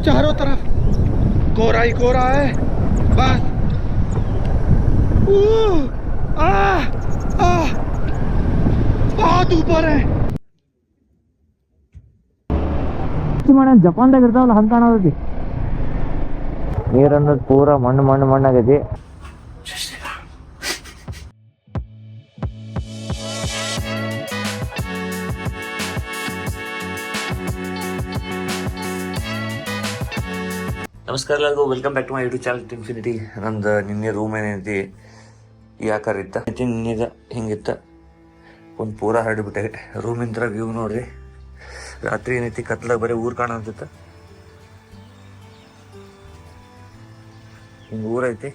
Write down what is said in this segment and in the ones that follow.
चारों तरफ कोहरा ही कोहरा है बस। बहुत ऊपर है। ಜಪಾನ್ದಾಗ ಇರ್ತಾವಲ್ಲ ಹಂಗೆ ಕಾಣೋದೈತಿ ನೀರು ಅನ್ನೋದು ಪೂರಾ ಮಣ್ಣಾಗೈತಿ. ನಮಸ್ಕಾರ ಎಲ್ಲರಿಗೂ, welcome back to my YouTube channel infinity. ನಂದು ನಿನ್ನೆ ರೂಮ್ ಏನೈತಿ ಈ ಆಕಾರ ಇತ್ತ, ನಿನ್ನೆದ ಹಿಂಗಿತ್ತ, ಒಂದು ಪೂರ ಹರಡಿಬಿಟ್ಟೆ. ರೂಮಿಂದ ವ್ಯೂ ನೋಡ್ರಿ, ರಾತ್ರಿ ಏನೈತಿ ಕತ್ಲಾಗ ಬರೀ ಊರು ಕಾಣಂತಿತ್ತ. ಹಿಂಗೆ ಊರೈತಿ,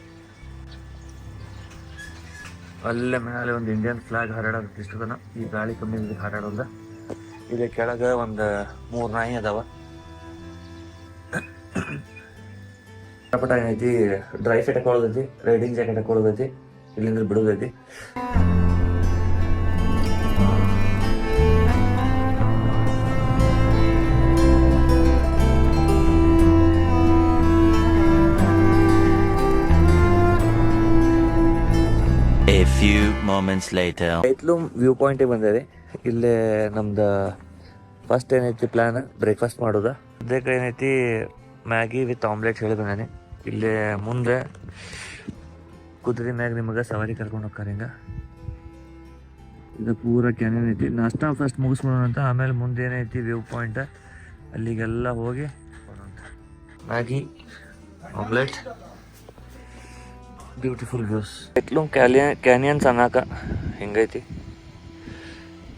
ಅಲ್ಲೇ ಮೇಲೆ ಒಂದು ಇಂಡಿಯನ್ ಫ್ಲಾಗ್ ಹಾರಾಡೋದು ಇಷ್ಟು ತನ. ಈ ಗಾಳಿ ಕಮ್ಮಿ ಹಾರಾಡೋದ. ಇಲ್ಲಿ ಕೆಳಗೆ ಒಂದು 3 ನಾಯಿ ಅದಾವ. ಪಟ ಏನೈತಿ, ಡ್ರೈ ಫಿಟ್ ಹಾಕೊಳ್ಳೋದೈತಿ, ರೈಡಿಂಗ್ ಜಾಕೆಟ್ ಹಾಕೊಳ್ಳೋದೈತಿ, ಇಲ್ಲಿಂದ ಬಿಡೋದೈತಿ. A few moments later. Laitlum view ಪಾಯಿಂಟಿಗೆ ಬಂದಿದೆ. ಇಲ್ಲೇ ನಮ್ದು ಫಸ್ಟ್ ಏನೈತಿ ಪ್ಲಾನ್ ಬ್ರೇಕ್ಫಾಸ್ಟ್ ಮಾಡೋದು. ಅದಕ್ಕೆ ಏನೈತಿ ಮ್ಯಾಗಿ ವಿತ್ ಆಮ್ಲೆಟ್ ಹೇಳಿ ಬಂದಾನೆ. ಇಲ್ಲೇ ಮುಂದೆ ಕುದುರೆ ಮ್ಯಾಗ ನಿಮಗೆ ಸವಾರಿ ಕರ್ಕೊಂಡು ಹೋಗ್ತಾರೆ. ಹಿಂಗೆ ಇದು ಪೂರ ಕ್ಯಾನಿಯನ್ ಐತಿ. ನಾಷ್ಟ ಫಸ್ಟ್ ಮುಗಿಸ್ಬಿಡೋಣ ಅಂತ, ಆಮೇಲೆ ಮುಂದೆ ಏನೈತಿ ವ್ಯೂ ಪಾಯಿಂಟ್, ಅಲ್ಲಿಗೆಲ್ಲ ಹೋಗಿ Maggi omelette, beautiful views. Laitlum canyons ಅನ್ನಕ ಹಿಂಗೈತಿ,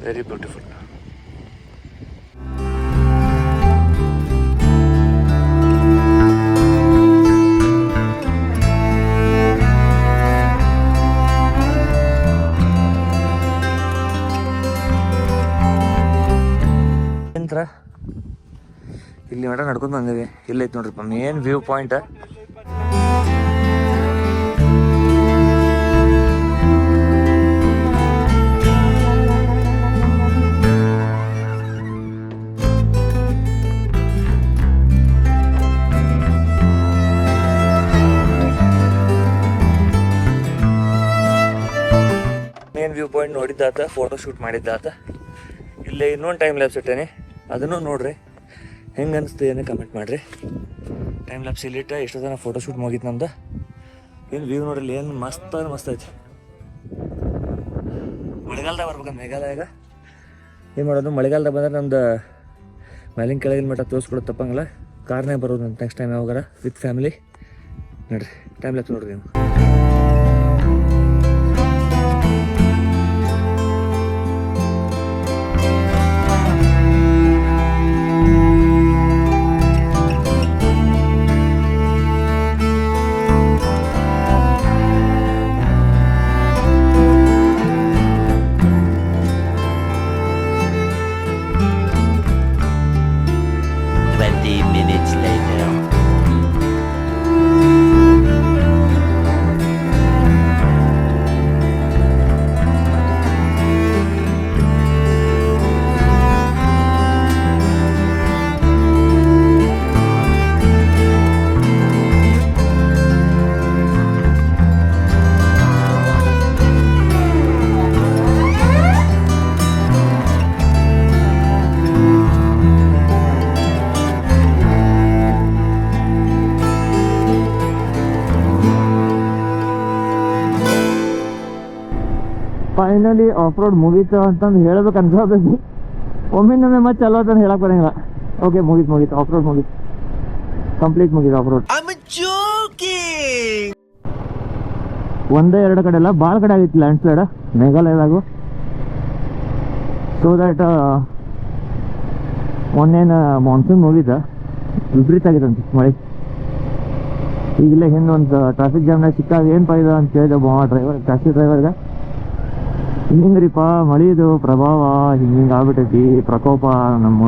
ವೆರಿ ಬ್ಯೂಟಿಫುಲ್. ಇಲ್ಲಿ ಮಟ ನಡ್ಕೊಂಡು ಬಂದಿವಿ. ಇಲ್ಲೈತಿ ನೋಡ್ರಿಪ್ಪ main viewpoint. Main viewpoint ನೋಡಿದ್ದಾತ, ಫೋಟೋ ಶೂಟ್ ಮಾಡಿದ್ದಾತ. ಇಲ್ಲೇ ಇನ್ನೊಂದು ಟೈಮ್ ಲ್ಯಾಬ್ಸ್ ಇಟ್ಟೇನೆ, ಅದನ್ನು ನೋಡ್ರಿ. ಹೆಂಗೆ ಅನಿಸ್ತು ಏನೇ ಕಮೆಂಟ್ ಮಾಡಿರಿ. ಟೈಮ್ ಲ್ಯಾಬ್ಸ್ ಇಲ್ಲಿಟ್ಟ ಎಷ್ಟೋ ಜನ ಫೋಟೋ ಶೂಟ್ ಮುಗೀತು ನಮ್ದು. ಏನು ವ್ಯೂ ನೋಡ್ರಿ, ಏನು ಮಸ್ತ್ ಐತಿ. ಮಳೆಗಾಲದಾಗ ಬರ್ಬೇಕಂತ ಮೇಘಾಲಯಾಗ ಏನು ಮಾಡೋದು, ಮಳೆಗಾಲದಾಗ ಬಂದ್ರೆ ನಮ್ದು ಮೇಲಿನ ಕೆಳಗಿನ ಮಟ್ಟ ತೋರಿಸ್ಕೊಡೋದು ತಪ್ಪಂಗಿಲ್ಲ. ಕಾರ್ನಾಗ ಬರೋದು ಅಂತ ನೆಕ್ಸ್ಟ್ ಟೈಮ್ ಯಾವಾಗಾರ ವಿತ್ ಫ್ಯಾಮಿಲಿ. ನೋಡ್ರಿ ಟೈಮ್ ಲ್ಯಾಬ್ಸ್ ನೋಡ್ರಿ ನೀವು. ಫೈನಲಿ ಆಫ್ ರೋಡ್ ಮುಗೀತು ಅಂತಂದು ಹೇಳ್ಬೇಕು ಅನ್ಸೋದೈತಿ. ಒಮ್ಮಿನೊಮ್ಮೆ ಮತ್ತೆ ಚಲೋ ಅಂತ ಹೇಳಕ್ ಬರಂಗಿಲ್ಲ. ಓಕೆ, ಮುಗೀತು ಆಫ್ ರೋಡ್ ಮುಗೀತು, ಕಂಪ್ಲೀಟ್ ಮುಗೀತು ಆಫ್ ರೋಡ್. ಒಂದೇ ಎರಡು ಕಡೆ ಅಲ್ಲ, ಭಾಳ ಕಡೆ ಆಗಿತ್ತು ಲ್ಯಾಂಡ್ ಸ್ಲೈಡ್ ಮೇಘಾಲಯದಾಗು. ಸೊ ದ್ಯಾಟ್ ಮೊನ್ನೇನು ಮಾನ್ಸೂನ್ ಮುಗೀತ, ವಿಪರೀತ ಆಗಿತ್ತಂತೆ ಮಳೆ. ಈಗಲೇ ಹಿಂದೆ ಒಂದು ಟ್ರಾಫಿಕ್ ಜಾಮ್ನಾಗ ಸಿಕ್ಕಾಗ ಏನು ಪಾಯ್ದ ಅಂತ ಕೇಳಿದೆ ಟ್ಯಾಕ್ಸಿ ಡ್ರೈವರ್ಗೆ. ಹಿಂಗ್ರಿಪ್ಪ ಮಳೆದು ಪ್ರಭಾವ ಹಿಂಗೆ ಆಗ್ಬಿಟ್ಟೈತಿ, ಪ್ರಕೋಪ ನಮ್ಮ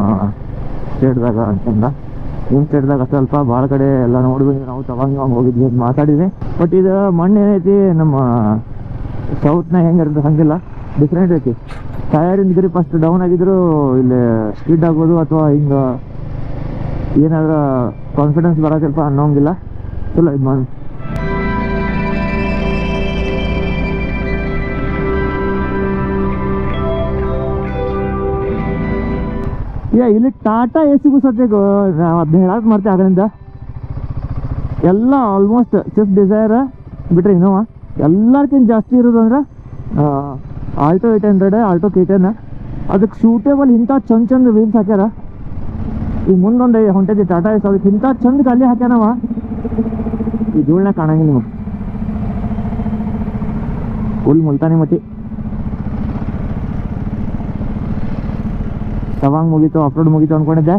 ಸ್ಟೇಟ್ದಾಗ ಅಂತಂದ. ನಿಮ್ಮ ಸ್ಟೇಟ್ದಾಗ ಸ್ವಲ್ಪ ಭಾಳ ಕಡೆ ಎಲ್ಲ ನೋಡಿದ್ವಿ, ನಾವು ತಗೊಂಡು ಹೋಗಿದ್ವಿ ಅಂತ ಮಾತಾಡಿದ್ವಿ. ಬಟ್ ಇದು ಮಣ್ಣು ಏನೈತಿ ನಮ್ಮ ಸೌತ್ನಾಗ ಹೆಂಗಿರ್ತದೆ ಹಂಗಿಲ್ಲ, ಡಿಫ್ರೆಂಟ್ ಐತಿ. ಟಯರಿಂದ ಗ್ರಿಪ್ ಅಷ್ಟು ಡೌನ್ ಆಗಿದ್ರು ಇಲ್ಲಿ ಸ್ಕಿಡ್ ಆಗೋದು ಅಥವಾ ಹಿಂಗೆ ಏನಾದ್ರೂ ಕಾನ್ಫಿಡೆನ್ಸ್ ಬರೋದಿಲ್ಪ ಅನ್ನೋಂಗಿಲ್ಲ. ಚಲೋ ಇದು ಮಾಡಿ. ಇಲ್ಲಿ ಟಾಟಾ ಎ ಸಿಗೂ ಸದ್ಯಕ್ಕೆ ನಾವು ಅದನ್ನ ಹೇಳಕ್ಕೆ ಮಾಡ್ತೀವಿ ಆಗಲಿಂದ. ಎಲ್ಲ ಆಲ್ಮೋಸ್ಟ್ ಸ್ವಿಫ್ಟ್ ಡಿಸೈರ್ ಬಿಟ್ರೆ ಇನೋವಾ ಎಲ್ಲರ್ಕಿಂತ ಜಾಸ್ತಿ ಇರೋದು ಅಂದ್ರೆ ಆಲ್ಟೋ 800, ಆಲ್ಟೋ K10. ಅದಕ್ಕೆ ಸೂಟೇಬಲ್ ಇಂಥ ಚಂದ ವೀಲ್ಸ್ ಹಾಕ್ಯಾರ. ಈಗ ಮುಂದೊಂದು ಹೊಂಟೈತಿ ಟಾಟಾ ಎಸ್, ಅದಕ್ಕೆ ಇಂಥ ಚಂದ ಗಾಲಿ ಹಾಕ್ಯಾನವ, ಈ ಧೂಳನ್ನ ಕಾಣಂಗಿಲ್ಲ ನಿಮಗೆ. ಫುಲ್ ಮುಲ್ತಾನಿ ಮಟ್ಟಿ. ತವಾಂಗ್ ಮುಗೀತು, ಆಫ್ ರೋಡ್ ಮುಗೀತು ಅಂದ್ಕೊಂಡಿದ್ದೆ.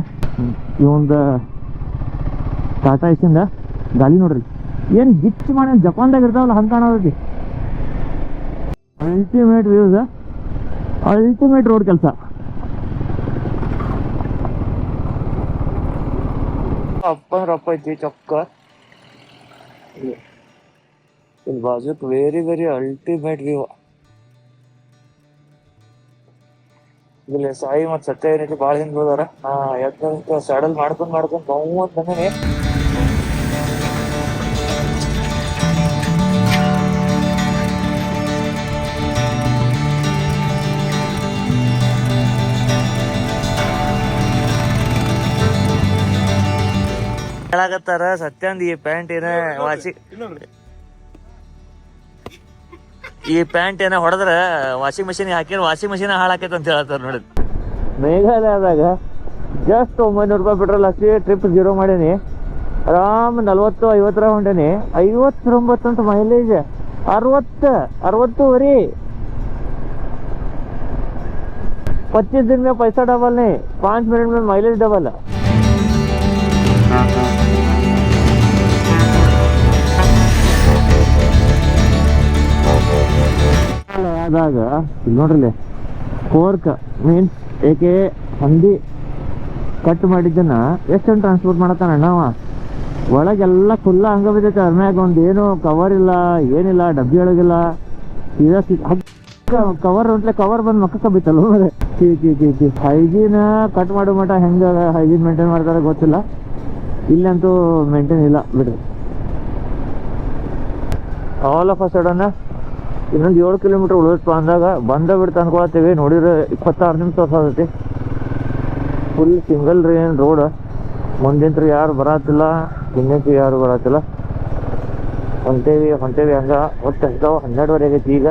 ಈ ಒಂದು ಟಾಟಾ ಎಸ್ಸಿಂದ ಗಾಲಿ ನೋಡ್ರಿ ಏನು ಗಿಚ್ ಮಾಡಿ ಜಪಾನ್ದಾಗ ಇರ್ತಾವಲ್ಲ ಹಂಗೆ ಕಾಣೋದೈತಿ. ಅಲ್ಟಿಮೇಟ್ ವ್ಯೂಸ್, ಅಲ್ಟಿಮೇಟ್ ರೋಡ್ ಕೆಲಸ. ಅಪ್ಪ ಐತಿ ಚೊಕ್ಕ. ಇಲ್ಲಿ ಬಾಜುಕ್ ವೆರಿ ಅಲ್ಟಿಮೇಟ್ ವ್ಯೂ. ಇಲ್ಲಿ ಸಾಯಿ ಮತ್ತು ಸತ್ಯ ಏನೈತಿ ಭಾಳ ಹಿಂದೆ ಹೋದಾರ. ಯಾಕಂತ ಸ್ಯಾಡಲ್ ಮಾಡ್ಕೊಂಡು ನೋವು ಅಂತ ಬಂದೇನೆ. ಹೇಳಾಕತ್ತಾರ ಸತ್ಯಂದ್ ಈ ಪ್ಯಾಂಟ್ ಏನ ಹೊಡೆದ್ರ ವಾಷಿಂಗ್ ಮಷೀನ್ ಹಾಕಿರ ವಾಷಿಂಗ್ ಮಷೀನ್ ಹಾಳಾಕೈತೆ ಅಂತ ಹೇಳತ್ತಾರ ನೋಡಿ. ಮೇಘಾಲಯದಾಗ ಜಸ್ಟ್ 900 ರೂಪಾಯಿ ಪೆಟ್ರೋಲ್ ಹಾಕಿ ಟ್ರಿಪ್ 0 ಮಾಡೀನಿ. ಆರಾಮ್ 40-50 ಹೊಂಟೇನಿ. 59 ಅಂತ ಮೈಲೇಜ್. 60-60 25 दिन में पैसा डबल नहीं, 5 मिनट में माइलेज डबल. ಆದಾಗ ಇಲ್ಲಿ ನೋಡ್ರಿ ಕೋರ್ಕ್ ಮೀನ್ಸ್ ಏಕೆ ಹಂದಿ ಕಟ್ ಮಾಡಿದ್ದನ್ನ ಎಷ್ಟು ಟ್ರಾನ್ಸ್ಪೋರ್ಟ್ ಮಾಡತ್ತಾನ ಅಣ್ಣವ. ಒಳಗೆಲ್ಲ ಫುಲ್ಲ ಹಂಗ ಬಿದ್ದೈತೆ. ಅರ್ಮ್ಯಾಗ ಒಂದು ಏನು ಕವರ್ ಇಲ್ಲ, ಏನಿಲ್ಲ, ಡಬ್ಬಿ ಒಳಗಿಲ್ಲ. ಕವರ್ ಹೊಂಟ್ಲೆ ಕವರ್ ಬಂದು ಮಕ್ಕಕ್ಕೆ ಬಿತ್ತಲ್ಲ. ಹೈಜೀನ್ ಕಟ್ ಮಾಡೋ ಮಟ ಹೆಂಗ ಹೈಜೀನ್ ಮೇಂಟೈನ್ ಮಾಡ್ತಾರೆ ಗೊತ್ತಿಲ್ಲ. ಇಲ್ಲಂತೂ ಮೇಂಟೈನ್ ಇಲ್ಲ ಬಿಡ್ರಿ. ಆಲ್ ಆಫ್ ಅ ಸಡನ್ ಇನ್ನೊಂದು 7 ಕಿಲೋಮೀಟರ್ ಉಳಿದಪ್ಪ ಅಂದಾಗ ಬಿಡ್ತು ಅನ್ಕೊಳತ್ತೀವಿ. ನೋಡಿದ್ರೆ 26 ನಿಮಿಷ ತೋರ್ಸತೈತಿ. Full single lane road. ಮುಂದಿಂತ್ರ ಯಾರು ಬರತ್ತಿಲ್ಲ, ಹಿಂದಿಂತ್ರ ಯಾರು ಬರತ್ತಿಲ್ಲ. ಹೊಂಟೇವಿ ಹಂಗ ಒಟ್ಟು ಹಂಗಾವ. 12 ಆಗೈತಿ ಈಗ.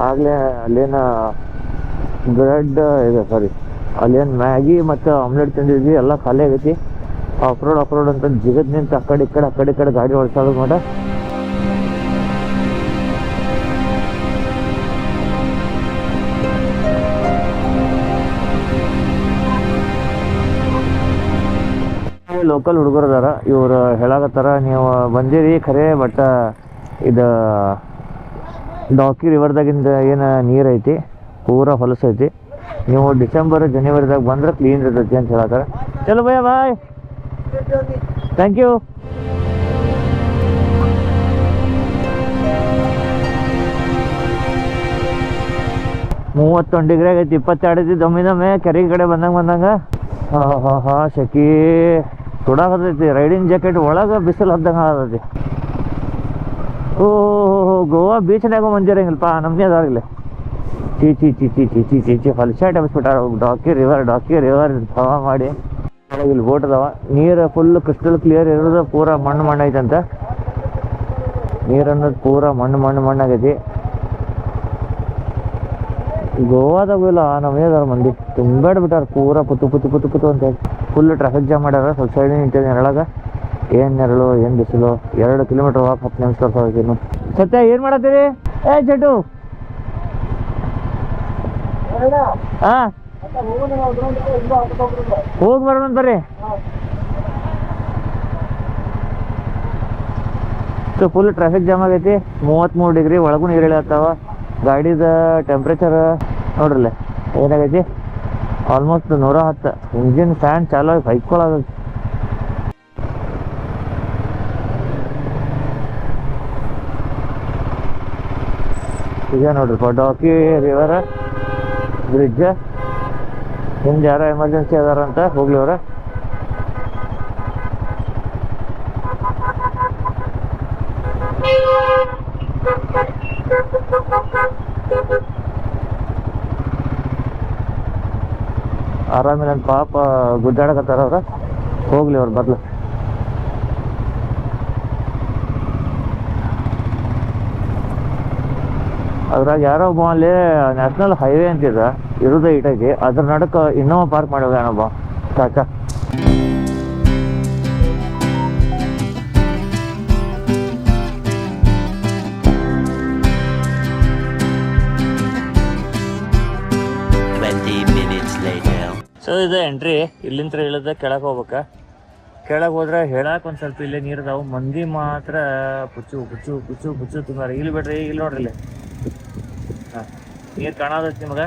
ಆಗ್ಲೇ ಅಲ್ಲೇನ ಬ್ರೆಡ್ ಇದೆ, ಸಾರಿ ಅಲ್ಲೇನು ಮ್ಯಾಗಿ ಮತ್ತು ಆಮ್ಲೆಟ್ ತಿಂದಿದ್ವಿ. ಎಲ್ಲ ಖಾಲಿ ಆಗೈತಿ. ಆಫ್ ರೋಡ್ ಅಂತ ಜಿಗದ್ ನಿಂತು ಆ ಕಡೆ ಈ ಕಡೆ ಗಾಡಿ ಓಡಿಸೋದು ಮಾಡ. ಲೋಕಲ್ ಹುಡುಗರು ಅದಾರ. ಇವ್ರು ಹೇಳಾಕತ್ತಾರ ನೀವು ಬಂದಿರಿ ಖರೆ, ಬಟ್ ಇದು ಡಾಕಿ ರಿವರ್ದಾಗಿಂದ ಏನು ನೀರು ಐತಿ ಪೂರಾ ಹೊಲಸೈತಿ. ನೀವು ಡಿಸೆಂಬರ್ ಜನವರಿದಾಗ ಬಂದ್ರೆ ಕ್ಲೀನ್ ಇರ್ತೈತಿ ಅಂತ ಹೇಳತ್ತಾರ. ಚಲೋ ಭಯ್ಯ ಬಾಯ್, ಥ್ಯಾಂಕ್ ಯು. ಮೂವತ್ತೊಂದು ಡಿಗ್ರಿ ಆಗೈತಿ. 22 ಐತಿ. ದಮ್ಮಿದಮ್ಮೆ ಕೆರೆ ಕಡೆ ಬಂದಂಗ ಹಾ ಶೆಕಿ ಸುಡಾಕತೈತಿ. ರೈಡಿಂಗ್ ಜಾಕೆಟ್ ಒಳಗೆ ಬಿಸಿಲು ಹದ್ದಂಗೆ ಆಗತೈತಿ. ಓಹೋ ಗೋವಾ ಬೀಚ್ನಾಗ ಮಂದಿರಂಗಿಲ್ಲಪ್ಪ ನಮ್ದೇ ಅದಾರಿಲ್ಲ. ಚೀಚಿ ಹೊಲಸಾಟ ಬಿಸ್ಬಿಟ್ಟಾರ. ಡಾಕಿ ರಿವರ್ ಹವಾ ಮಾಡಿ ಇಲ್ಲಿ ಬೋಟ್ ಅದಾವ. ನೀರು ಫುಲ್ ಕ್ರಿಸ್ಟಲ್ ಕ್ಲಿಯರ್ ಇರೋದು. ಪೂರಾ ಮಣ್ಣು ಐತಂತ. ನೀರು ಅನ್ನೋದು ಪೂರಾ ಮಣ್ಣಾಗೈತಿ. ಗೋವಾದಾಗ ಇಲ್ಲ ನಮ್ಮೇ ಅದಾರ ಮಂದಿ ತುಂಬೇಡ್ಬಿಟ್ಟಾರ. ಪೂರಾ ಪುತ್ತು ಅಂತ ಹೇಳಿ ಫುಲ್ ಟ್ರಾಫಿಕ್ ಜಾಮ್ ಮಾಡ್ಯಾರ. ಸ್ವಲ್ಪ ಸೈಡ್ ನಿಂತಿದೆ ನೆರಳಾಗ. ಏನು ನೆರಳು ಏನು ಬಿಸಿಲು. 2 ಕಿಲೋಮೀಟರ್ ಹೋಗಕ್ಕೆ 10 ನಿಮಿಷ ತೋರಿಸೋದು. ಸತ್ಯ ಏನು ಮಾಡತ್ತೀರಿ? ಚಟು ಹಾಂ ಹೋಗಿ ಬರೋಣ ಬರ್ರಿ. ಫುಲ್ ಟ್ರಾಫಿಕ್ ಜಾಮ್ ಆಗೈತಿ. 33 ಡಿಗ್ರಿ ಒಳಗೂ ನೀರು ಇಳಿಯತ್ತಾವ. ಗಾಡಿದ ಟೆಂಪ್ರೇಚರ್ ನೋಡ್ರಲ್ಲ ಏನಾಗೈತಿ, ಆಲ್ಮೋಸ್ಟ್ 110. ಇಂಜಿನ್ ಫ್ಯಾನ್ ಚಾಲು ಆಗಿ ಹೈಕೊಳ್ಳೋದೈತಿ. ಈಗ ನೋಡ್ರಿಪ್ಪ ಡಾಕಿ ರಿವರ್ ಬ್ರಿಡ್ಜ್. ಹಿಂದೆ ಯಾರೋ ಎಮರ್ಜೆನ್ಸಿ ಅದಾರ ಅಂತ ಹೋಗ್ಲಿ ಅವ್ರ. ಆರಾಮಿಲ್ಲ ಅಂತ ಪಾಪ ಗುದ್ದಾಡಕತ್ತಾರ ಅವ್ರ. ಹೋಗ್ಲಿ ಅವ್ರು ಬರ್ಲಿ. ಅದ್ರಾಗ ಯಾರೋ ಒಬ್ಬ ಅಲ್ಲಿ ನ್ಯಾಷನಲ್ ಹೈವೇ ಅಂತಿದ ಇರೋದೇ ಇಟೈತಿ, ಅದ್ರ ನಡಕ ಇನ್ನೋವಾ ಪಾರ್ಕ್ ಮಾಡಿ ಹೋಗ್ಯಾನೊಬ್ಬ ಚಾಚಾ. ಸೊ ಇದು ಎಂಟ್ರಿ. ಇಲ್ಲಿಂದ ಇಳಿದ ಕೆಳಗೆ ಹೋಗ್ಬೇಕ. ಕೆಳಗೆ ಹೋದ್ರೆ ಹೇಳಕ್ ಒಂದ್ ಸ್ವಲ್ಪ ಇಲ್ಲೇ ನೀರ್ದಾವು, ಮಂದಿ ಮಾತ್ರ ಪುಚ್ಚು ಪುಚ್ಚು ಪುಚ್ಚು ಪುಚ್ಚು ತುಂಬಾರ. ಇಲ್ಲಿ ಬಿಡ್ರಿ, ಇಲ್ಲಿ ನೋಡ್ರಿ, ಇಲ್ಲಿ ನೀರ್ ಕಾಣೋದೈತಿ ನಿಮ್ಗ.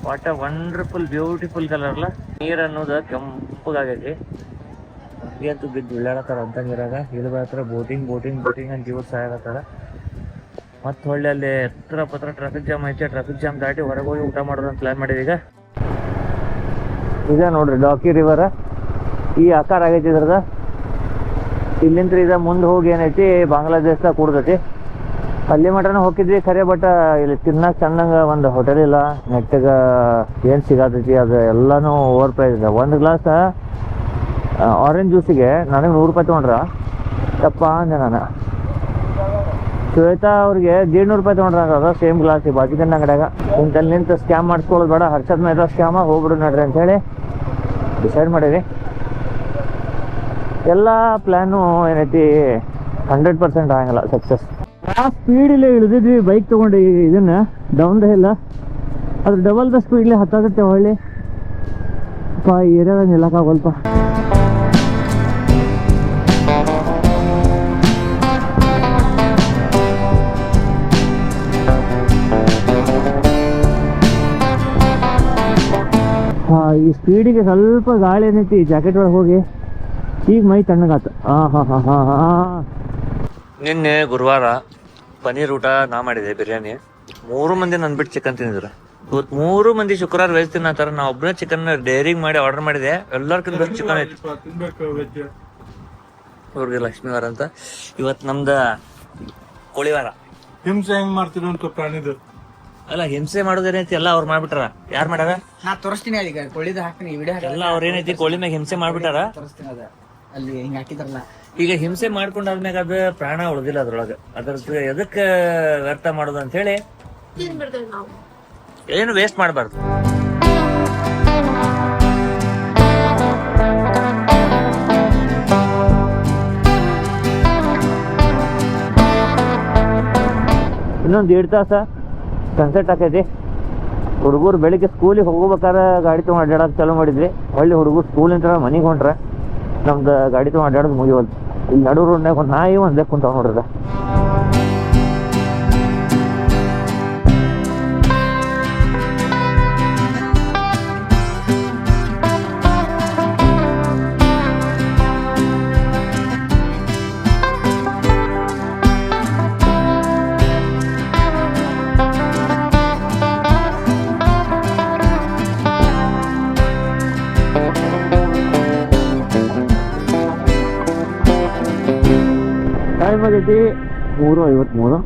What a wonderful beautiful colour ಅಲ್ಲ. ನೀರ್ ಅನ್ನೋದು ಕೆಂಪಗಾಗೈತಿ. ಮಂದಿ ಅಂತೂ ಬಿದ್ದು ಉಳ್ಳಾಡತ್ತಾರ ಅಂತ ನೀರಾಗ. ಇಲ್ಲಿ ಬರ್ತಾರ ಬೋಟಿಂಗ್ ಅಂತ ಇವ್ರು ಸಾಯಲತ್ತಾರ. ಮತ್ತೆ ಹೊಳ್ಳಿ ಅಲ್ಲಿ ಎತ್ತರ ಪತ್ರ ಟ್ರಾಫಿಕ್ ಜಾಮ್ ಐತೆ. ಟ್ರಾಫಿಕ್ ಜಾಮ್ ದಾಟಿ ಹೊರಗೆ ಹೋಗಿ ಊಟ ಮಾಡೋದು ಅಂತ ಪ್ಲಾನ್ ಮಾಡಿದೀಗ. ಈಗ ನೋಡ್ರಿ ಡಾಕಿ ರಿವರ್ ಈ ಆಕಾರ ಆಗೈತಿ ಇದ್ರದ. ಇಲ್ಲಿಂದ ಇದ ಮುಂದೆ ಹೋಗಿ ಏನೈತಿ ಬಾಂಗ್ಲಾದೇಶದಾಗ ಕೂಡ್ತೈತಿ. ಅಲ್ಲಿ ಮಟನ ಹೋಗಿದ್ವಿ ಖರೆ, ಬಟ್ ಇಲ್ಲಿ ತಿನ್ನಕ್ ಚಂದಂಗ ಒಂದು ಹೋಟೆಲ್ ಇಲ್ಲ. ನೆಟ್ಟಗ ಏನ್ ಸಿಗತೈತಿ ಅದು ಎಲ್ಲಾನು ಓವರ್ ಪ್ರೈಸ್ ಇದೆ. ಒಂದು ಗ್ಲಾಸ್ ಆರೆಂಜ್ ಜ್ಯೂಸಿಗೆ ನನಗೆ 100 ರೂಪಾಯಿ ತೊಗೊಂಡ್ರ ತಪ್ಪ ಅಂದೆ ನಾನು. ಶ್ವೇತಾ ಅವ್ರಿಗೆ 150 ರೂಪಾಯಿ ತೊಗೊಂಡ್ರ ಸೇಮ್ ಗ್ಲಾಸ್ ಬಾಜಿಕನ್ ಅಂಗಡಿಯಾಗ. ಇಂತಲ್ಲಿ ನಿಂತು ಸ್ಕ್ಯಾಮ್ ಮಾಡಿಸ್ಕೊಳ್ಳೋದು ಬೇಡ, ಹರ್ಷದ್ ಮೇಲೆ ಸ್ಕ್ಯಾಮ ಹೋಗ್ಬಿಡು ನಡ್ರಿ ಅಂತ ಹೇಳಿ ಡಿಸೈಡ್ ಮಾಡೀವಿ. ಎಲ್ಲ ಪ್ಲ್ಯಾನು ಏನೈತಿ 100% ಆಗಲ್ಲ ಸಕ್ಸಸ್. ಆ ಸ್ಪೀಡಲ್ಲೇ ಇಳಿದಿದ್ವಿ ಬೈಕ್ ತೊಗೊಂಡು ಇದನ್ನ ಡೌನ್ ದ ಹಿಲ್. ಅದ್ರ ಡಬಲ್ ದ ಸ್ಪೀಡ್ಲಿ ಹತ್ತಾಗುತ್ತೆ ಹೊಳ್ಳಿ. ಈ ಏರಿಯಾದಾಗ ನಿಲ್ಲಕ್ಕಾಗಲ್ಪ. ಈ ಸ್ಪೀಡಿಗೆ ಸ್ವಲ್ಪ ಗಾಳಿ ಏನೈತಿ ಜಾಕೆಟ್ ಒಳಗೆ ಹೋಗಿ ಈಗ ಮೈ ತಣ್ಣಗಾತ. ನಿನ್ನೆ ಗುರುವಾರ ಪನೀರ್ ಊಟ ನಾ ಮಾಡಿದೆ, ಬಿರಿಯಾನಿ. 3 ಮಂದಿ ನನ್ ಬಿಟ್ಟು ಚಿಕನ್ ತಿಂದಿದ್ರು. ಇವತ್ತು 3 ಮಂದಿ ಶುಕ್ರವಾರ ವೆಜ್ ತಿನ್ನತ್ತಾರ. ನಾ ಒಬ್ಬನೇ ಚಿಕನ್ ಡೈರಿಂಗ್ ಮಾಡಿ ಆರ್ಡರ್ ಮಾಡಿದೆ. ಎಲ್ಲರ್ಕಿಂತ ಬೆಸ್ಟ್ ಚಿಕನ್ ಐತಿ. ಇವ್ರಿಗೆ ಲಕ್ಷ್ಮೀವಾರ ಅಂತ. ಇವತ್ತು ನಮ್ದ ಕೋಳಿವಾರ. ಹಿಂಸೆ ಹೆಂಗ್ ಮಾಡ್ತಿರೋ ಅಂತ ಪ್ರಾಣಿದು ಅಲ್ಲ, ಹಿಂಸೆ ಮಾಡೋದೇನೈತಿ ಎಲ್ಲ ಅವ್ರು ಮಾಡ್ಬಿಟ್ಟಾರ. ಯಾರು ಮಾಡ್ಯಾರ? ನಾ ತೋರಿಸ್ತೀನಿ. ಈಗ ಕೋಳಿದ ಹಾಕ್ತೀನಿ ವಿಡಿಯೋ ಎಲ್ಲ ಅವ್ರ ಏನೈತಿ ಕೋಳಿ ಮ್ಯಾಗ ಹಿಂಸೆ ಮಾಡ್ಬಿಟ್ಟಾರ. ತೋರಿಸ್ತೀನಿ. ಅದ ಅಲ್ಲಿ ಹಿಂಗ ಹಾಕಿದ್ರಲ್ಲ. ಈಗ ಹಿಂಸೆ ಮಾಡ್ಕೊಂಡಾದ್ಮ್ಯಾಗ ಅದ ಪ್ರಾಣ ಉಳಿದಿಲ್ಲ ಅದ್ರೊಳಗ. ಅದ್ರ ಎದಕ್ಕೆ ವ್ಯರ್ಥ ಮಾಡೋದು ಅಂತ ಹೇಳಿ ಏನು ವೇಸ್ಟ್ ಮಾಡಬಾರ್ದು. ಇನ್ನೊಂದು 1.5 ತಾಸ ಸನ್ಸೆಟ್ ಆಕೈತಿ. ಹುಡುಗರು ಬೆಳಿಗ್ಗೆ ಸ್ಕೂಲಿಗೆ ಹೋಗ್ಬೇಕಾದ್ರೆ ಗಾಡಿ ತೊಗೊಂಡು ಅಡ್ಡಾಡೋಕೆ ಚಾಲೂ ಮಾಡಿದ್ವಿ. ಹೊಳ್ಳಿ ಹುಡುಗರು ಸ್ಕೂಲಿಂದ ಮನೆಗೆ ಹೊಂಟ್ರೆ ನಮ್ದು ಗಾಡಿ ತೊಗೊಂಡು ಅಡ್ಡಾಡೋದು ಮುಗಿವಲ್ದು. ಇಲ್ಲಿ ನಡು ರೋಡ್ನಾಗ ಒಂದು ನಾಯಿ ಒಂದೇ ಕುಂತಾವ ನೋಡ್ರಿ. ಟೈಮ್ ಆಗೈತಿ 3:53.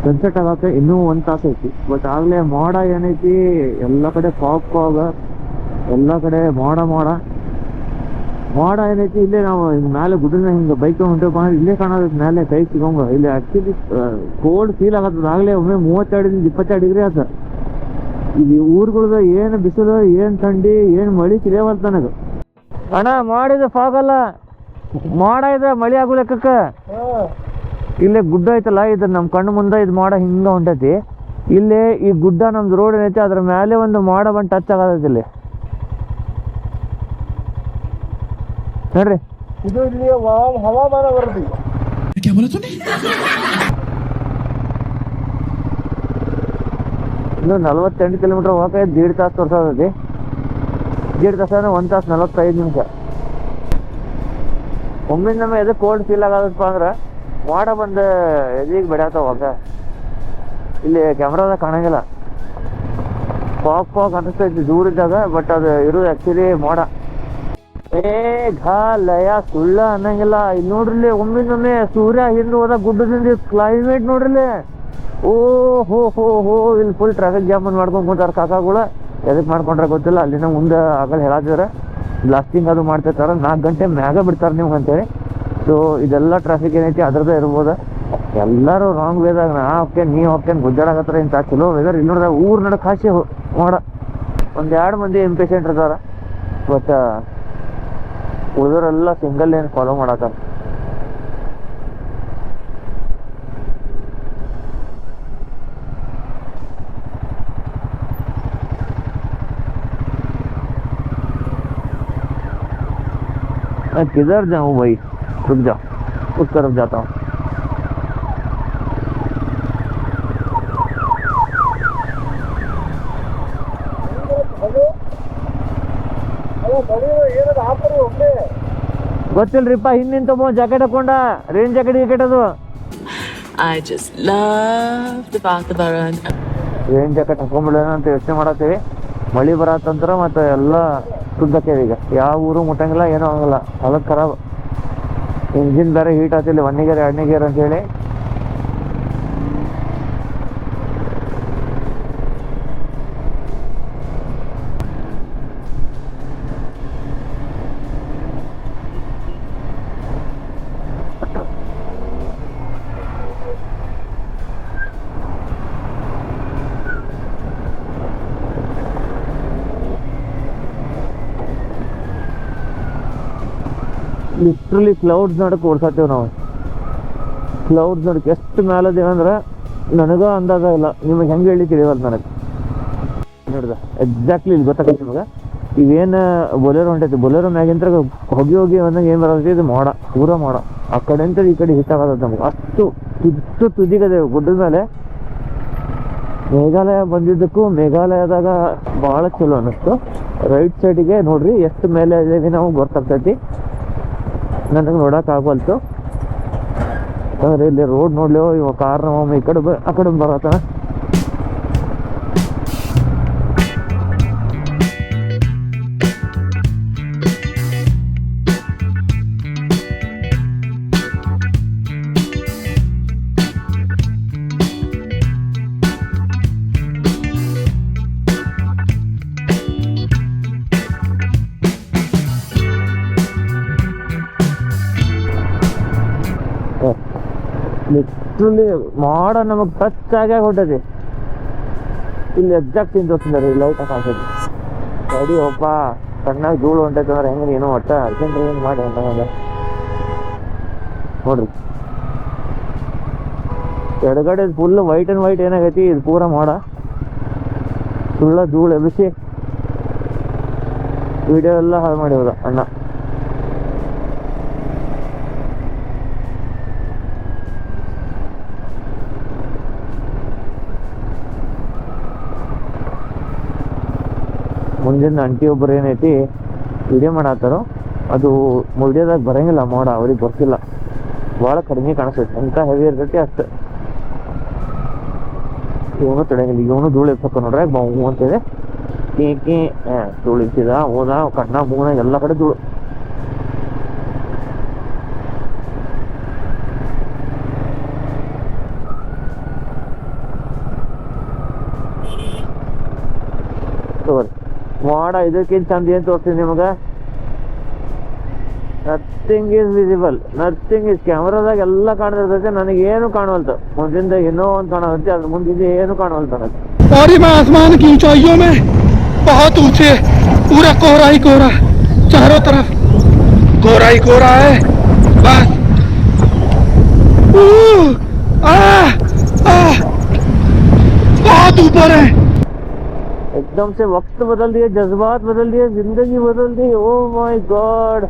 ಸನ್ಸೆಟ್ ಆಗಕ್ಕೆ ಇನ್ನೂ 1 ತಾಸು ಐತಿ. ಬಟ್ ಆಗಲೇ ಮೋಡ ಏನೈತಿ ಎಲ್ಲ ಕಡೆ ಫಾಗ್ ಎಲ್ಲ ಕಡೆ ಮೋಡ ಏನೈತಿ. ಇಲ್ಲೇ ನಾವು ಹಿಂಗೆ ಮೇಲೆ ಗುಡ್ಡನ ಹಿಂಗೆ ಬೈಕ್ ಹೊಂಟೇಪ ಅಂದ್ರೆ ಇಲ್ಲೇ ಕಾಣೋದೈತಿ ಮೇಲೆ ಕೈ ಸಿಗೋಂಗ. ಇಲ್ಲಿ ಆ್ಯಕ್ಚುಲಿ ಕೋಲ್ಡ್ ಫೀಲ್ ಆಗತ್ತದ. ಆಗಲೇ ಒಮ್ಮೆ 32-22 ಡಿಗ್ರಿ ಆತ. ಇಲ್ಲಿ ಊರುಗಳ್ದ ಏನು ಬಿಸಿಲು, ಏನು ಥಂಡಿ, ಏನು ಮಳೆ ತಿಳಿಯವಲ್ತ ನನಗೆ. ಅಣ್ಣ ಮಾಡಿದ ಫಾಗ್ ಅಲ್ಲ, ಮೋಡ ಇದೆ, ಮಳೆ ಆಗೋ ಲೆಕ್ಕಕ್ಕೆ. ಇಲ್ಲೇ ಗುಡ್ಡ ಐತಲ್ಲ, ಇದು ನಮ್ಮ ಕಣ್ಣು ಮುಂದೆ ಇದು ಮೋಡ ಹಿಂಗ ಹೊಂಟೈತಿ. ಇಲ್ಲಿ ಈ ಗುಡ್ಡ ನಮ್ದು ರೋಡ್ ಏನೈತಿ ಅದ್ರ ಮೇಲೆ ಒಂದು ಮೋಡ ಬಂದು ಟಚ್ ಆಗತೈತಿ ಇಲ್ಲಿ ನೋಡ್ರಿ. ಇದು ಇಲ್ಲಿ ಹವಾಮಾನ ವರದಿ. ಇನ್ನು 48 ಕಿಲೋಮೀಟರ್ ಹೋಗಕ್ಕೆ 1.5 ತಾಸು ತೋರ್ಸತೈತಿ. 1.5 ತಾಸ ಅಂದ್ರೆ 1 ತಾಸು 45 ನಿಮಿಷ. ಒಮ್ಮಿಂದೊಮ್ಮೆ ಎದಕ್ಕೆ ಕೋಲ್ಡ್ ಫೀಲ್ ಆಗದಪ್ಪ ಅಂದ್ರೆ ಮೋಡ ಬಂದು ಎದಿಗೆ ಬೆಳೆಯತ್ತಾವಾಗ. ಇಲ್ಲಿ ಕ್ಯಾಮ್ರಾದಾಗ ಕಾಣಂಗಿಲ್ಲ, ಫಾಗ್ ಅನಿಸ್ತೈತಿ ದೂರ ಇದ್ದಾಗ. ಬಟ್ ಅದು ಇರೋದು ಆ್ಯಕ್ಚುಲಿ ಮೋಡ. ಲಯ ಸುಳ್ಳ ಅನ್ನಂಗಿಲ್ಲ. ಇಲ್ಲಿ ನೋಡ್ರಿಲಿ ಒಮ್ಮಿಂದೊಮ್ಮೆ ಸೂರ್ಯ ಹಿಂದೆ ಹೋದಾಗ ಗುಡ್ಡದಿಂದ ಕ್ಲೈಮೇಟ್ ನೋಡ್ರಿಲಿ. ಓ ಹೋ ಇಲ್ಲಿ ಫುಲ್ ಟ್ರಾಫಿಕ್ ಜಾಮ್ ಮಾಡ್ಕೊಂಡು ಕೂತಾರ ಕಾಕಾಗಳು. ಎದಕ್ಕೆ ಮಾಡ್ಕೊಂಡ್ರೆ ಗೊತ್ತಿಲ್ಲ. ಅಲ್ಲಿನ ಮುಂದೆ ಆಗಲ್ಲ ಹೇಳತ್ತಿದ್ರೆ ಬ್ಲಾಸ್ಟಿಂಗ್ ಅದು ಮಾಡ್ತಿರ್ತಾರೆ, 4 ಗಂಟೆ ಮ್ಯಾಗ ಬಿಡ್ತಾರೆ ನಿಮ್ಗೆ ಅಂತೇಳಿ. ಸೊ ಇದೆಲ್ಲ ಟ್ರಾಫಿಕ್ ಏನೈತಿ ಅದ್ರದ್ದೇ ಇರ್ಬೋದು. ಎಲ್ಲರೂ ರಾಂಗ್ ವೇದಾಗ ನಾ ಹೋಗ್ತೇನೆ ನೀ ಹೋಗ್ತೇನೆ ಗುಜ್ಜಾಡಕತ್ತಾರ. ಇಂಥ ಚಲೋ ವೆದರ್ ಇಲ್ಲಿ ನೋಡಿದ್ರೆ ಊರ್ ನಡಕ್ ಹಾಸಿ ಮಾಡ 1-2 ಮಂದಿ ಇಂಪೇಷೆಂಟ್ ಇರ್ತಾರ. ಬಟ್ ಉಳಿದವರೆಲ್ಲ ಸಿಂಗಲ್ ಲೇನ್ ಫಾಲೋ ಮಾಡತ್ತಾರ. किधर जाऊँ भाई, रुक जा, उस तरफ जाता हूँ. ಗೊತ್ತಿಲ್ರಿಪ್ಪ, ಹಿಂದಿನ ತಗೋ ಜಾಕೆಟ್ ಹಾಕೊಂಡ, ರೇನ್ ಜಾಕೆಟ್ ಅದು. I just love the Vatabharan. Rain jacket ಹಾಕೊಂಡ್ಬಿಡೋಣ ಅಂತ ಯೋಚನೆ ಮಾಡತ್ತೀವಿ. ಮಳಿ ಬರತ್ತಂತ್ರ ಮತ್ತೆ ಎಲ್ಲ ಸುದ್ದಕ್ಕೆ ಈಗ ಯಾವ ಊರು ಮುಟ್ಟಂಗಿಲ್ಲ, ಏನೂ ಆಗಲ್ಲ. ಹೊಲಕ್ಕೆ ಖರಾಬ್, ಇಂಜಿನ್ ಬೇರೆ ಹೀಟ್ ಆಗ್ತಿಲ್ಲ, 1ನೇ ಗೇರ್ 2ನೇ ಗೇರ್ ಅಂತೇಳಿ. ಲಿಟ್ರಲಿ ಕ್ಲೌಡ್ಸ್ ನೋಡಕ್ಕೆ ಓಡ್ಸತ್ತೇವೆ ನಾವು. ಕ್ಲೌಡ್ಸ್ ನೋಡಕ್ಕೆ ಎಷ್ಟು ಮೇಲದೇವೆ ಅಂದ್ರೆ ನನಗೂ ಅಂದಾಜ ಇಲ್ಲ. ನಿಮಗೆ ಹೆಂಗೆ ಹೇಳಿ ತಿಳಿವಲ್ಲ ನನಗೆ. ನೋಡ್ದ ಎಕ್ಸಾಕ್ಟ್ಲಿ ಇಲ್ಲಿ ಗೊತ್ತಾಗತ್ತೆ ನಿಮಗೆ. ಇವೇನು ಬೊಲೆರೋ ಹೊಂಟೈತಿ, ಬೊಲೆರೋ ಮ್ಯಾಗಿಂತ್ರ ಹೋಗಿ ಒಂದಾಗ ಏನು ಬರೋದೈತಿ, ಇದು ಮಾಡ ಪೂರ ಮಾಡ. ಆ ಕಡೆ ಅಂತ ಈ ಕಡೆ ಹಿಟ್ ಆಗತ್ತೆ ನಮಗೆ. ಅಷ್ಟು ತುದಿಗದೇವೆ ಗುಡ್ಡದ ಮೇಲೆ. ಮೇಘಾಲಯ ಬಂದಿದ್ದಕ್ಕೂ ಮೇಘಾಲಯದಾಗ ಭಾಳ ಚಲೋ ಅನ್ನಿಸ್ತು. ರೈಟ್ ಸೈಡಿಗೆ ನೋಡ್ರಿ ಎಷ್ಟು ಮೇಲೆ ಇದೇವಿ ನಾವು ಗೊತ್ತಾಗ್ತೈತಿ. ನನಗೆ ನೋಡಕ್ ಆಗಲ್ತು ಅಂದ್ರೆ ಇಲ್ಲಿ ರೋಡ್ ನೋಡ್ಲಿ. ಇವ ಕಾರ್ ನಮ್ಮ ಈ ಕಡೆ ಆ ಕಡೆ ಬರತ್ತ. ಲಿಟ್ರಲಿ ಮಾಡ ನಮಗೆ ಟಚ್ ಆಗೇ ಹೊಟ್ಟೈತಿ. ಇಲ್ಲಿ ಎಕ್ಸಾಕ್ಟ್ ಇಂದ ತೋರಿಸಿದ್ದಾರೆ ಲೈಟ್ ಕಾಣಿಸ್ತೈತಿ. ಗಾಡಿ ಒಬ್ಬ ಸಣ್ಣಾಗಿ ಧೂಳು ಹೊಂಟೈತೆ ಅಂದ್ರೆ ಹೆಂಗೆ ನೀನು ಒಟ್ಟ ಅರ್ಜೆಂಟ್ ಏನು ಮಾಡಿ ಹೊಂಟಂಗ ನೋಡ್ರಿ. ಎಡಗಡೆ ಫುಲ್ ವೈಟ್ ಆ್ಯಂಡ್ ವೈಟ್ ಏನಾಗೈತಿ, ಇದು ಪೂರ ಮಾಡ ಸುಳ್ಳ ಧೂಳು ಎಬ್ಬಿಸಿ ವಿಡಿಯೋ ಎಲ್ಲ ಹಾಳು ಮಾಡಿ ಹೋದ ಅಣ್ಣ. ಮುಂದಿನ ಅಂಟಿ ಒಬ್ಬರು ಏನೈತಿ ವಿಡಿಯೋ ಮಾಡತ್ತಾರೋ, ಅದು ವಿಡಿಯೋದಾಗ ಬರಂಗಿಲ್ಲ ಮೋಡ, ಅವ್ರಿಗೆ ಗೊತ್ತಿಲ್ಲ. ಭಾಳ ಕಡಿಮೆ ಕಾಣಿಸ್ತೈತಿ. ಎಂತ ಹೆವಿ ಇರ್ತೈತಿ ಅಷ್ಟು. ಇವನು ತಡೆಯಂಗಿಲ್ಲ. ಇವನು ಧೂಳು ಎಬ್ಸಕ್ಕ ನೋಡ್ರೆ ಬಾವು ಅಂತಿದೆ. ಕೇಕೆ ಧೂಳು ಇರ್ತಿದ ಹೋದ ಕಣ್ಣ ಮೂನ ಎಲ್ಲ ಕಡೆ ಧೂಳು. ಮಾಡ ಇದಕ್ಕಿಂತ ಚಂದ ಏನ್ ತೋರಿಸ್ತೀನಿ ನಿಮಗೆ. Nothing is visible, nothing is. ಕ್ಯಾಮ್ರಾದಾಗ ಎಲ್ಲ ಕಾಣಿರ್ತೈತೆ, ನನಗೇನು ಕಾಣವಲ್ತು. ಮುಂದಿಂದ ಏನೋ ಒಂದು ಕಾಣುತ್ತೆ, ಅದ್ರ ಮುಂದಿಂದ ಏನು ಕಾಣವಲ್ತು ನನಗೆ. और मैं आसमान की ऊंचाइयों में बहुत ऊंचे, पूरा कोहरा ही कोहरा, चारों तरफ कोहरा ही कोहरा है बस. बहुत ऊपर है. एकदम से वक्त बदल दिए, जज्बात बदल दिए, जिंदगी बदल दी. Oh my god.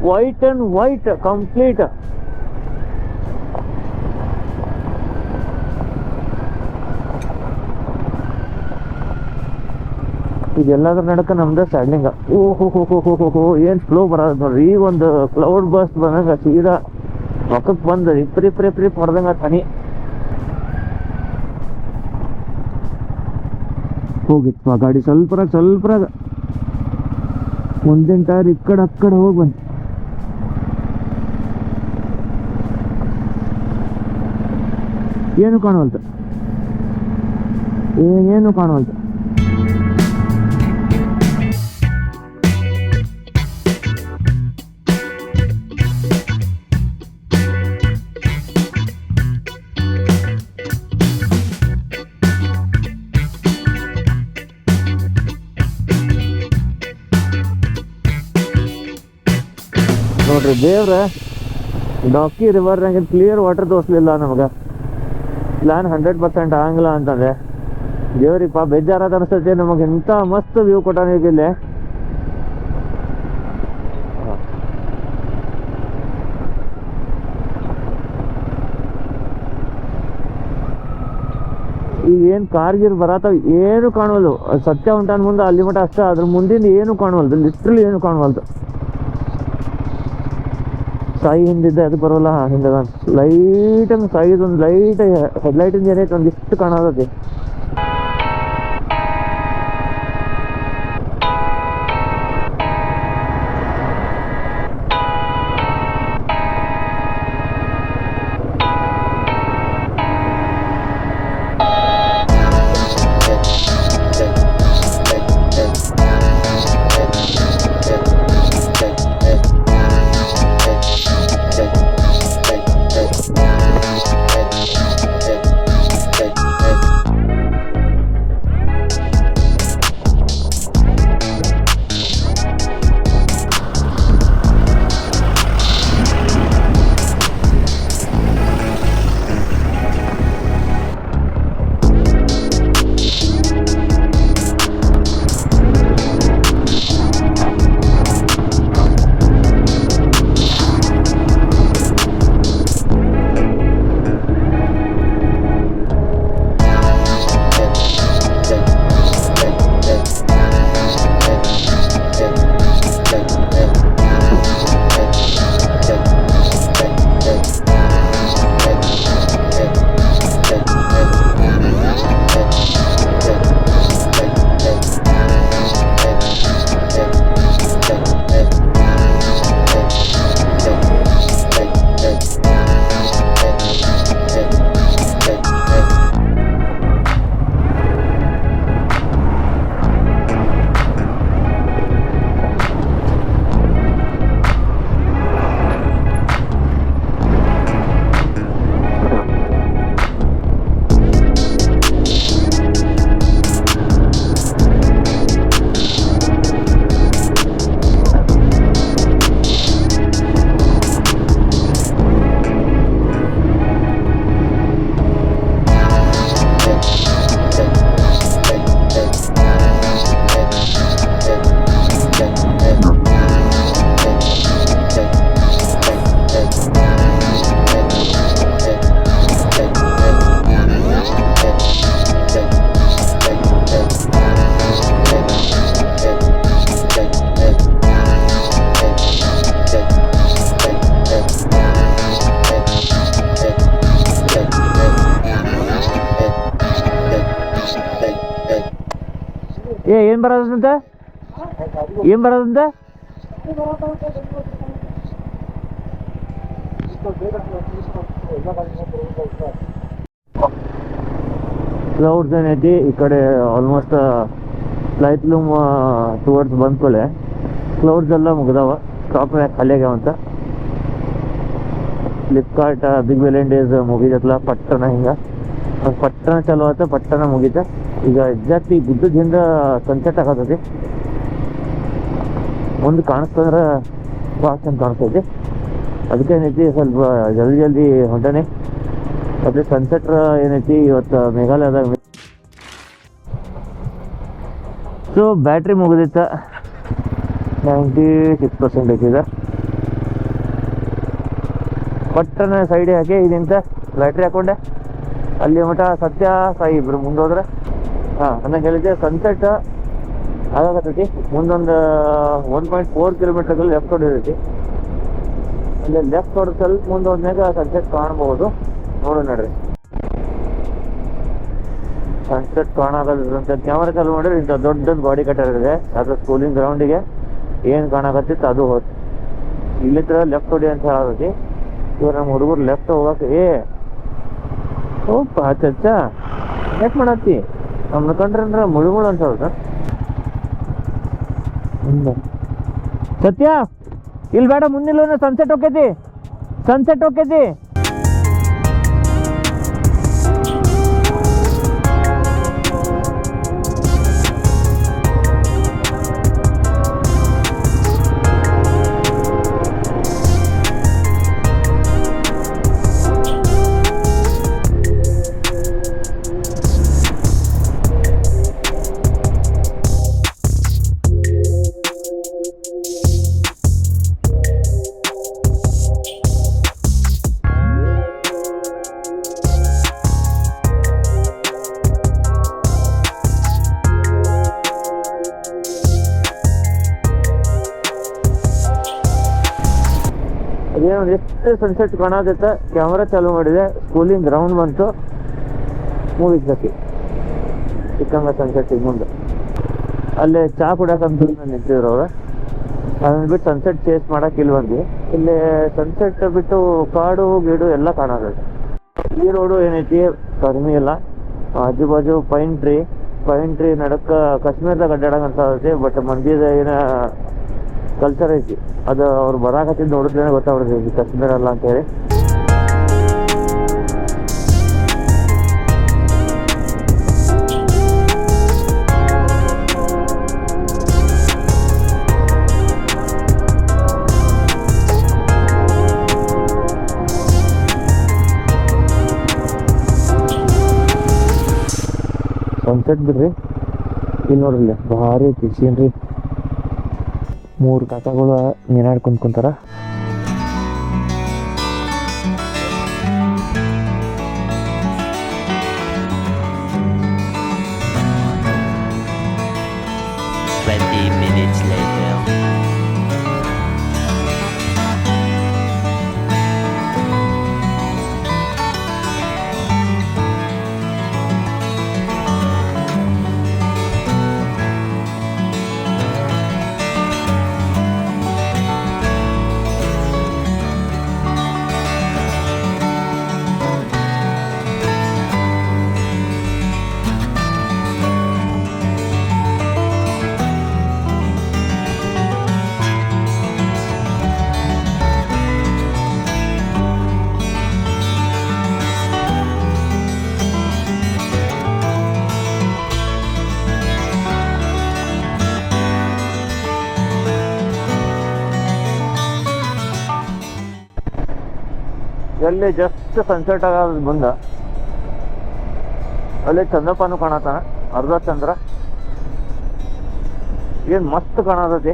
White and white complete. ಇದೆಲ್ಲದ್ರ ನಡಕ ನಮ್ದು ಸ್ಟ್ಯಾಂಡಿಂಗ. ಓಹೋ ಏನು ಫ್ಲೋ ಬರೋದು ನೋಡ್ರಿ. ಈಗ ಒಂದು ಕ್ಲೌಡ್ ಬಸ್ಟ್ ಬಂದಂಗ ಸೀದಾ ಮಕ್ಕಕ್ಕೆ ಬಂದು ಇಪ್ರಿ ಹೊಡೆದಂಗ ತನಿ ಹೋಗಿತ್ತು ಆ ಗಾಡಿ. ಸ್ವಲ್ಪರಾಗ ಮುಂದಿನ ಟೈರ್ ಈ ಕಡೆ ಹೋಗಿ ಬಂತು. ಏನು ಕಾಣುವಲ್ತು. ನೋಡ್ರಿ ದೇವ್ರ ಡಾಕಿ ರಿವರ್ನಾಗ ಕ್ಲಿಯರ್ ವಾಟರ್ ತೋರಿಸ್ಲಿಲ್ಲ ನಮ್ಗೆ. ಪ್ಲಾನ್ 100% ಆಗಂಗಿಲ್ಲ ಅಂತಂದ್ರೆ ದೇವ್ರಿಪ್ಪ ಬೇಜಾರಾದ ಅನಿಸ್ತೈತೆ. ನಮಗೆ ಎಂಥ ಮಸ್ತ್ ವ್ಯೂ ಕೊಟ್ಟಾನ ಇಲ್ಲಿ. ಈಗ ಏನು ಕಾರ್ಗಿರ್ ಬರತ್ತಾವ ಏನು ಕಾಣವಲ್ದು. ಸತ್ಯ ಉಂಟಾನ ಮುಂದೆ ಅಲ್ಲಿ ಮಟ್ಟ ಅಷ್ಟ, ಅದ್ರ ಮುಂದಿಂದ ಏನು ಕಾಣವಲ್ದು, ಲಿಟ್ರಲಿ ಏನು ಕಾಣವಲ್ದು. ಸಾಯಿ ಹಿಂದಿದ್ದೆ ಅದು ಬರೋಲ್ಲ. ಹಿಂದೆ ಲೈಟ್ ಹಂಗೆ ಸಾಯಿದೊಂದು ಲೈಟ್ ಹೆಡ್ಲೈಟಿಂದ ಏನೈತೆ ಒಂದಿಷ್ಟು ಕಾಣತೈತಿ. ಏನ್ ಬರೋದಂತೆ ಕ್ಲೌಡ್ಸ್ ಏನೈತಿ ಈ ಕಡೆ ಆಲ್ಮೋಸ್ಟ್ ಲೈಟ್ ಲೂಮ್ ಟುವರ್ಡ್ಸ್ ಬಂದ್ಕೊಳ್ಳೆ ಕ್ಲೌಡ್ಸ್ ಎಲ್ಲ ಮುಗ್ದಾವ. ಸ್ಟಾಪ್ ಖಾಲಿ ಆಗ್ಯಾವಂತ. ಫ್ಲಿಪ್ಕಾರ್ಟ್ ಬಿಗ್ ಬಿಲಿಯನ್ ಡೇಸ್ ಮುಗಿದತ್ಲ ಪಟ್ಟಣ ಹಿಂಗ ಪಟ್ಟಣ ಚಲೋ ಆತ ಪಟ್ಟಣ ಮುಗಿತ. ಈಗ ಎಕ್ಸಾಕ್ಟ್ ಈ ಗುಡ್ಡದ ಹಿಂದ ಸನ್ಸೆಟ್ ಆಗತೈತಿ. ಮುಂದೆ ಕಾಣಿಸ್ತಂದ್ರೆ ಫಾಸ್ಟ್ ಅಂತ ಕಾಣಿಸ್ತೈತಿ. ಅದಕ್ಕೆ ಏನೈತಿ ಸ್ವಲ್ಪ ಜಲ್ದಿ ಹೊಂಟಾನೆ. ಮತ್ತೆ ಸನ್ಸೆಟ್ ಏನೈತಿ ಇವತ್ತು ಮೇಘಾಲಯದಾಗ. So battery ಮುಗಿದಿತ್ತ 96% ಐತಿದ. ಪಟ್ಟಣ ಸೈಡ್ ಹಾಕಿ ಇದಿಂತ ಬ್ಯಾಟ್ರಿ ಹಾಕೊಂಡೆ ಅಲ್ಲಿ ಮಠ ಸತ್ಯ ಸಾಯಿ ಇಬ್ರು ಮುಂದೋದ್ರೆ. ಅನ್ನಂಗೆ ಹೇಳಿದ್ದೆ ಸನ್ಸೆಟ್ ಅದಾಗತ್ತೈತಿ. ಮುಂದೊಂದು 1.4 ಕಿಲೋಮೀಟರ್ಗಳು ಲೆಫ್ಟ್ ಹೊಡಿತೈತಿ. ಅಲ್ಲಿ ಲೆಫ್ಟ್ ಹೊಡೆದು ಸ್ವಲ್ಪ ಮುಂದೆ ಹೋದ್ಮೇಲೆ ಸನ್ಸೆಟ್ ಕಾಣ್ಬೋದು. ನೋಡು ನೋಡ್ರಿ, ಸನ್ಸೆಟ್ ಕಾಣಾಕತ್ತ. ಕ್ಯಾಮರಾ ಚಾಲು ಮಾಡಿದ್ರೆ ಇಂಥ ದೊಡ್ಡೊಂದು ಗಾಡಿ ಕಟ್ಟಿದೆ. ಅದು ಸ್ಕೂಲಿಂಗ್ ಗ್ರೌಂಡಿಗೆ ಏನು ಕಾಣಾಕತ್ತಿತ್ತು ಅದು ಹೋಯ್ತು. ಇಲ್ಲಿತ್ರ ಲೆಫ್ಟ್ ಹೊಡಿ ಅಂತ ಹೇಳತೈತಿ. ಇವ್ರು ನಮ್ಮ ಹುಡುಗರು ಲೆಫ್ಟ್ ಹೋಗಕ್ಕೆ ಓಪ್ಪ ಚಚ್ಚ ಯಾಕೆ ಮಾಡತ್ತಿ ನಮ್ಮನ್ನ ಕಂಡ್ರೆ ಮುಳುಗುಳು ಅನ್ಸೋದ. ಸತ್ಯ ಇಲ್ಲಿ ಬೇಡ, ಮುಂದಿಲ್ಲ ಸನ್ಸೆಟ್ ಹೋಗ್ತೈತಿ, ಸನ್ಸೆಟ್ ಹೋಗ್ತೈತಿ. ಅದೇನೋ ಎಷ್ಟು ಸನ್ಸೆಟ್ ಕಾಣತೈತೆ. ಕ್ಯಾಮ್ರಾ ಚಾಲು ಮಾಡಿದೆ, ಸ್ಕೂಲಿಂಗ್ ಗ್ರೌಂಡ್ ಬಂತು, ಮುಗಿಸ್ಬೇಕು ಚಿಕ್ಕಂಗ ಸನ್ಸೆಟ್ಟಿಗೆ ಮುಂದೆ. ಅಲ್ಲೇ ಚಾ ಕುಡಿಯೋಕಂತ ನಿಂತಿದ್ರು ಅವ್ರು. ಅದನ್ನ ಬಿಟ್ಟು ಸನ್ಸೆಟ್ ಚೇಸ್ ಮಾಡಕ್ಕೆ ಇಲ್ಲಿ ಬಂದ್ವಿ. ಇಲ್ಲಿ ಸನ್ಸೆಟ್ ಬಿಟ್ಟು ಕಾಡು ಗೀಡು ಎಲ್ಲ ಕಾಣತೈತೆ. ಈ ರೋಡು ಏನೈತಿ ಕಡಿಮೆ ಇಲ್ಲ, ಆಜು ಬಾಜು ಪೈನ್ ಟ್ರೀ ನಡಕ್ಕ ಕಾಶ್ಮೀರದಾಗ ಅಡ್ಡಾಡಂಗ ಅನ್ಸತೈತಿ. ಬಟ್ ಮಂದಿದ ಏನ ಕಲ್ಚರ್ ಐತಿ, ಅದು ಅವ್ರು ಬರಾಕತ್ತಿದ್ದು ನೋಡಿದ್ರೆ ಗೊತ್ತಾಗ್ಬಿಡ್ತೈತಿ ಕಾಶ್ಮೀರ ಅಲ್ಲ ಅಂತೇಳಿ. ಸನ್ಸೆಟ್ ಬಿಡ್ರಿ, ಇಲ್ಲಿ ನೋಡ್ರಿ ಭಾರಿ ಐತಿ ಸೀನ್ರಿ. 3 ಕಾಕಾಗಳು ನೀರಾಡ್ಕೊಂಡು ಕುಂತಾರ. Minutes later. ಎಲ್ಲಿ ಜಸ್ಟ್ ಸನ್ಸೆಟ್ ಆಗೋದು ಬಂದ ಅಲ್ಲಿ ಚಂದ್ರಪ್ಪನು ಕಾಣತಾನ, ಅರ್ಧ ಚಂದ್ರ. ಏನ್ ಮಸ್ತ್ ಕಾಣತೈತಿ.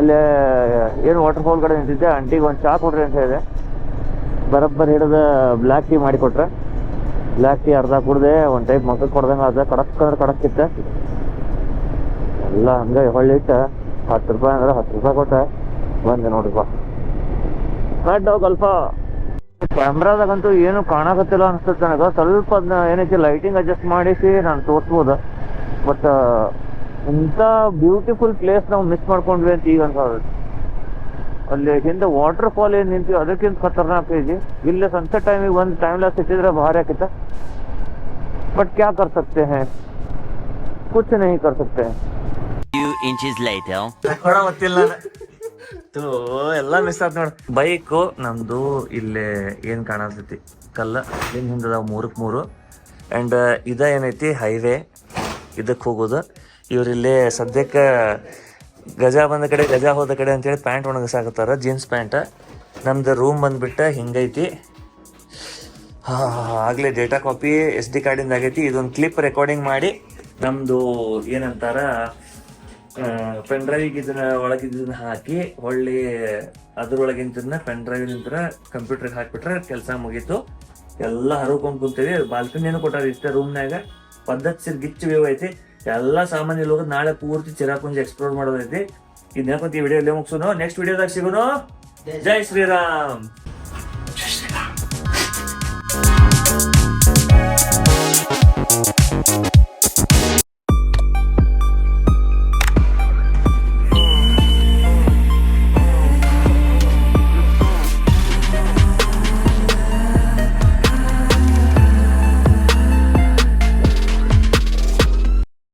ಅಲ್ಲೇ ಏನು ವಾಟರ್ ಫಾಲ್ ಕಡೆ ನಿಂತಿದ್ದೆ. ಆಂಟಿಗೆ ಒಂದು ಚಾ ಕೊಡ್ರಿ ಅಂತ ಹೇಳಿದೆ. ಬರಬ್ಬರ್ ಹಿಡಿದ ಬ್ಲ್ಯಾಕ್ ಟೀ ಮಾಡಿ ಕೊಟ್ರೆ. ಬ್ಲ್ಯಾಕ್ ಟೀ ಅರ್ಧ ಕುಡ್ದೆ, ಒಂದು ಟೈಪ್ ಮಕ್ಕಳು ಕೊಡ್ದಂಗೆ ಅದ. ಕಡಕ್ ಅಂದ್ರೆ ಕಡಕ್ಕಿತ್ತ ಎಲ್ಲ ಹಂಗೆ ಹೊಳ್ಳಿಟ್ಟ. 10 ರೂಪಾಯಿ ಅಂದ್ರೆ 10 ರೂಪಾಯಿ ಕೊಟ್ಟೆ ಬಂದೆ ನೋಡ್ರಿಪ್ಪ. ಮ್ಯಾಟ್ ಅಲ್ಪ ಕ್ಯಾಮ್ರಾದಾಗಂತೂ ಏನು ಕಾಣಕತ್ತಿಲ್ಲ ಅನ್ಸುತ್ತೆ ನನಗೆ. ಸ್ವಲ್ಪ ಅದನ್ನ ಏನೈತಿ ಲೈಟಿಂಗ್ ಅಡ್ಜಸ್ಟ್ ಮಾಡಿಸಿ ನಾನು ತೋರಿಸ್ಬೋದು. ಬಟ್ ಇಂಥ ಬ್ಯೂಟಿಫುಲ್ ಪ್ಲೇಸ್ ನಾವು ಮಿಸ್ ಮಾಡ್ಕೊಂಡ್ವಿ ಅಂತ ಈಗ ಅನ್ಸೋದು. ಅಲ್ಲಿ ಹಿಂದೆ ವಾಟರ್ ಫಾಲ್ ಏನು ನಿಂತೀವಿ ಅದಕ್ಕಿಂತ ಖತರ್ನಾಕ್ ಐತಿ. ಇಲ್ಲಿ ಸನ್ಸೆಟ್ ಟೈಮಿಗೆ ಒಂದು ಟೈಮ್ ಲಾಸ್ ಇಟ್ಟಿದ್ರೆ ಭಾರಿ ಆಕಿತ್ತ. ಬಟ್ ಕ್ಯಾ ಕರ್ ಸಕ್ತೆ ಹೈ, ಕುಚ್ ನಹೀ ಕರ್ ಸಕ್ತೆ. Few inches later. ಗೊತ್ತಿಲ್ಲ ಎಲ್ಲ ಮಿಸ್ ಆತ್ ನೋಡ. ಬೈಕು ನಮ್ದು ಇಲ್ಲೇ ಏನ್ ಕಾಣತೈತಿ ಕಲ್ಲ ಹಿಂದದ 3 ಅಂಡ್ ಇದ ಏನೈತಿ ಹೈವೇ, ಇದಕ್ಕೆ ಹೋಗೋದು. ಇವ್ರಿಲ್ಲೇ ಸದ್ಯಕ್ಕೆ ಗಜಾ ಬಂದ ಕಡೆ ಗಜಾ ಹೋದ ಕಡೆ ಅಂತೇಳಿ ಪ್ಯಾಂಟ್ ಒಣಗಿಸಾಕತ್ತಾರ, ಜೀನ್ಸ್ ಪ್ಯಾಂಟ್. ನಮ್ದು ರೂಮ್ ಬಂದ್ಬಿಟ್ಟ ಹಿಂಗೈತಿ. ಆಗ್ಲೇ ಡೇಟಾ ಕಾಪಿ SD ಕಾರ್ಡಿಂದ ಆಗೈತಿ. ಇದೊಂದು ಕ್ಲಿಪ್ ರೆಕಾರ್ಡಿಂಗ್ ಮಾಡಿ ನಮ್ದು ಏನಂತಾರ ಪೆನ್ ಡ್ರೈವ್ಗೆ ಇದನ್ನ ಒಳಗಿದ್ದನ್ನ ಹಾಕಿ ಹೊಳ್ಳಿ ಅದ್ರೊಳಗಿಂತನ್ನ ಪೆನ್ ಡ್ರೈವ್ ನಿಂತರ ಕಂಪ್ಯೂಟರ್ಗೆ ಹಾಕ್ಬಿಟ್ರೆ ಕೆಲಸ ಮುಗೀತು. ಎಲ್ಲ ಹರ್ಕೊಂಡ್ ಕುಂತೀವಿ. ಬಾಲ್ಕನಿಯನ್ನು ಕೊಟ್ಟಾರ ಇಷ್ಟ ರೂಮ್ನಾಗ. ಪದ್ಧತಿ ಗಿಚ್ಚು ವ್ಯೂ ಐತಿ. ಎಲ್ಲಾ ಸಾಮಾನ್ಯ ಹೋಗೋದು ನಾಳೆ ಪೂರ್ತಿ ಚಿರಾಪುಂಜಿ ಎಕ್ಸ್ಪ್ಲೋರ್ ಮಾಡೋದೈತಿ. ಇದನ್ನ ಈ ವಿಡಿಯೋ ಮುಗಿಸೋನು. ನೆಕ್ಸ್ಟ್ ವಿಡಿಯೋದಾಗ ಸಿಗೋನು. ಜೈ ಶ್ರೀರಾಮ್.